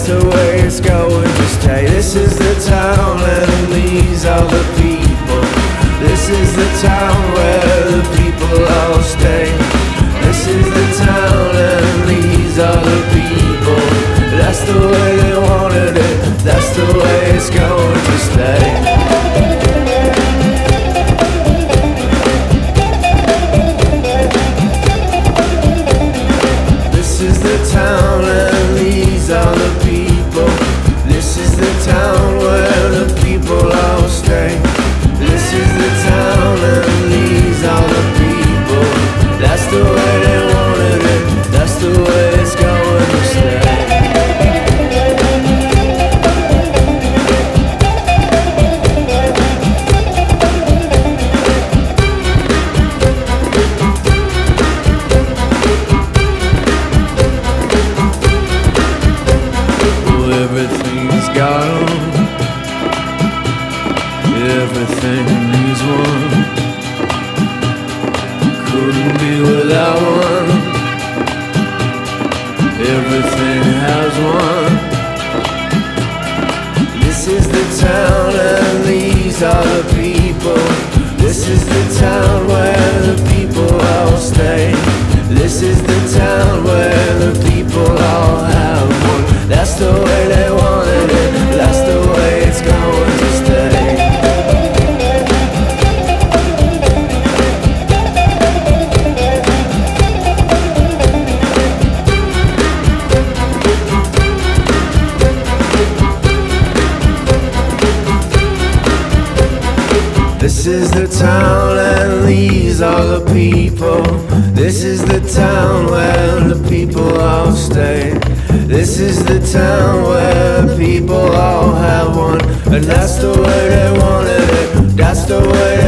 that's the way it's going to stay. This is the town and these are the people. This is the town where the people all stay. This is the town and these are the people. That's the way they wanted it, that's the way it's going to stay. This is the town and these are the people. This is the town where the people all stay. This is the town and these are the people. That's the way they wanted it, that's the way it's going to stay. Everything's got 'em. Everything needs one. Couldn't be without one. Everything has one. This is the town and these are the people. This is the town where the people all stay. This is the town where the people all have one. That's the way they wanted it, that's the way it's going to stay. This is the town and these are the people. This is the town where the people all stay. This is the town where people all have one. And that's the way they wanted it, that's the way